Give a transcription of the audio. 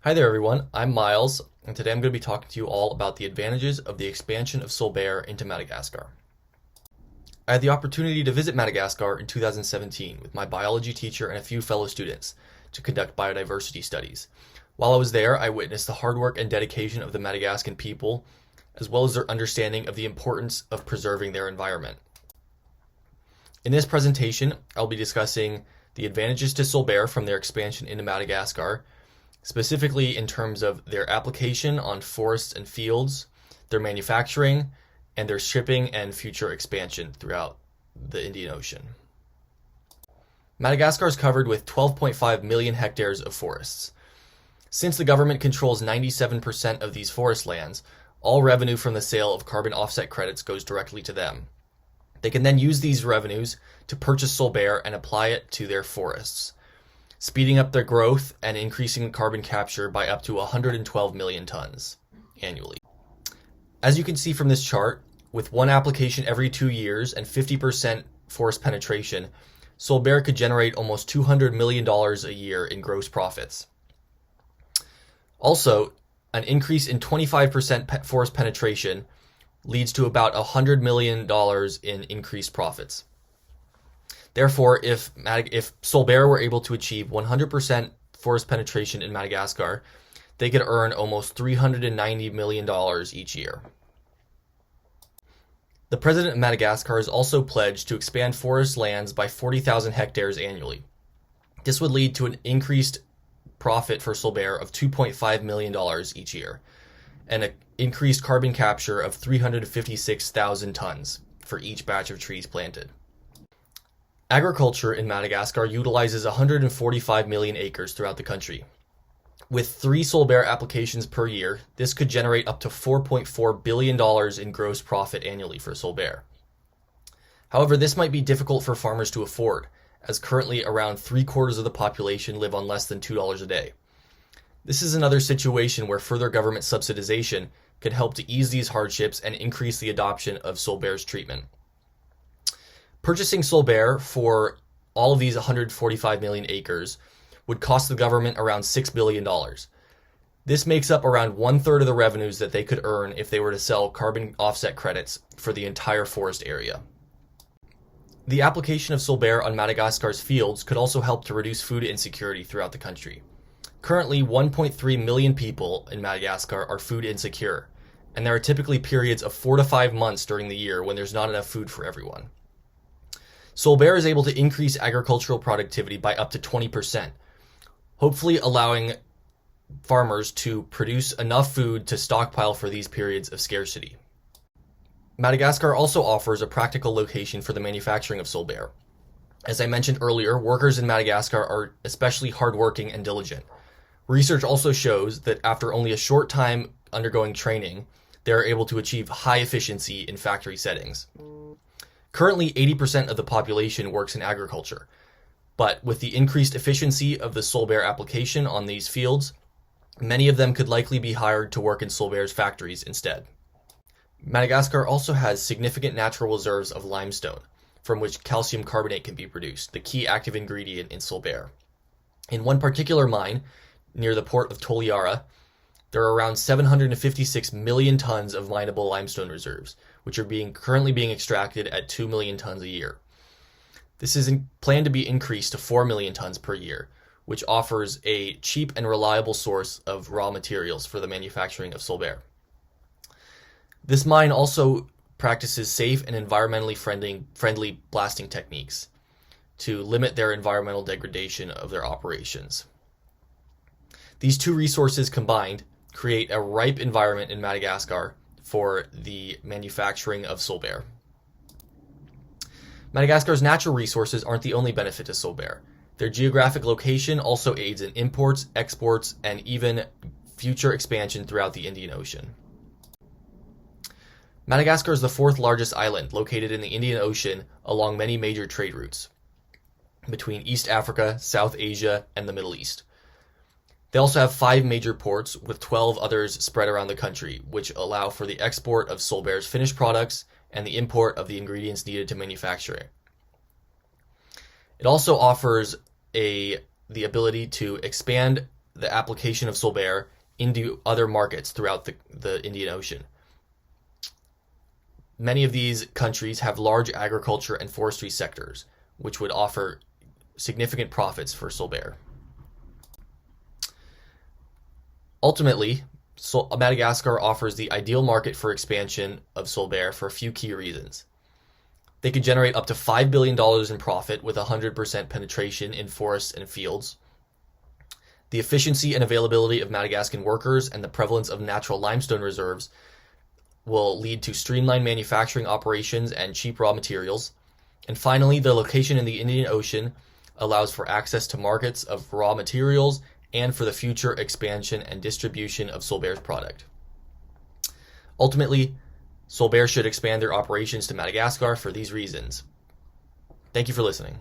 Hi there everyone, I'm Miles, and today I'm going to be talking to you all about the advantages of the expansion of Solbere into Madagascar. I had the opportunity to visit Madagascar in 2017 with my biology teacher and a few fellow students to conduct biodiversity studies. While I was there, I witnessed the hard work and dedication of the Madagascan people, as well as their understanding of the importance of preserving their environment. In this presentation, I'll be discussing the advantages to Solbere from their expansion into Madagascar, specifically in terms of their application on forests and fields, their manufacturing, and their shipping and future expansion throughout the Indian Ocean. Madagascar is covered with 12.5 million hectares of forests. Since the government controls 97% of these forest lands, all revenue from the sale of carbon offset credits goes directly to them. They can then use these revenues to purchase Solbere and apply it to their forests, speeding up their growth and increasing carbon capture by up to 112 million tons annually. As you can see from this chart, with one application every 2 years and 50% forest penetration, Solbere could generate almost $200 million a year in gross profits. Also, an increase in 25% forest penetration leads to about $100 million in increased profits. Therefore, if Solbere were able to achieve 100% forest penetration in Madagascar, they could earn almost $390 million each year. The president of Madagascar has also pledged to expand forest lands by 40,000 hectares annually. This would lead to an increased profit for Solbere of $2.5 million each year, and an increased carbon capture of 356,000 tons for each batch of trees planted. Agriculture in Madagascar utilizes 145 million acres throughout the country. With 3 Solbere applications per year, this could generate up to $4.4 billion in gross profit annually for Solbere. However, this might be difficult for farmers to afford, as currently around 3/4 of the population live on less than $2 a day. This is another situation where further government subsidization could help to ease these hardships and increase the adoption of Solbere's treatment. Purchasing Solbere for all of these 145 million acres would cost the government around $6 billion. This makes up around 1/3 of the revenues that they could earn if they were to sell carbon offset credits for the entire forest area. The application of Solbere on Madagascar's fields could also help to reduce food insecurity throughout the country. Currently, 1.3 million people in Madagascar are food insecure, and there are typically periods of 4 to 5 months during the year when there's not enough food for everyone. Solbere is able to increase agricultural productivity by up to 20%, hopefully allowing farmers to produce enough food to stockpile for these periods of scarcity. Madagascar also offers a practical location for the manufacturing of Solbere. As I mentioned earlier, workers in Madagascar are especially hardworking and diligent. Research also shows that after only a short time undergoing training, they are able to achieve high efficiency in factory settings. Currently, 80% of the population works in agriculture, but with the increased efficiency of the Solbere application on these fields, many of them could likely be hired to work in Solbere's factories instead. Madagascar also has significant natural reserves of limestone, from which calcium carbonate can be produced, the key active ingredient in Solbere. In one particular mine, near the port of Toliara, there are around 756 million tons of mineable limestone reserves, which are currently being extracted at 2 million tons a year. This is planned to be increased to 4 million tons per year, which offers a cheap and reliable source of raw materials for the manufacturing of Solbere. This mine also practices safe and environmentally friendly blasting techniques to limit their environmental degradation of their operations. These two resources combined create a ripe environment in Madagascar for the manufacturing of Solbere. Madagascar's natural resources aren't the only benefit to Solbere. Their geographic location also aids in imports, exports, and even future expansion throughout the Indian Ocean. Madagascar is the 4th largest island located in the Indian Ocean along many major trade routes between East Africa, South Asia, and the Middle East. They also have 5 major ports, with 12 others spread around the country, which allow for the export of Solbere's finished products and the import of the ingredients needed to manufacture it. It also offers the ability to expand the application of Solbere into other markets throughout the Indian Ocean. Many of these countries have large agriculture and forestry sectors, which would offer significant profits for Solbere. Ultimately, Madagascar offers the ideal market for expansion of Solbere for a few key reasons. They could generate up to $5 billion in profit with 100% penetration in forests and fields. The efficiency and availability of Madagascan workers and the prevalence of natural limestone reserves will lead to streamlined manufacturing operations and cheap raw materials. And finally, the location in the Indian Ocean allows for access to markets of raw materials and for the future expansion and distribution of Solbere's product. Ultimately, Solbere should expand their operations to Madagascar for these reasons. Thank you for listening.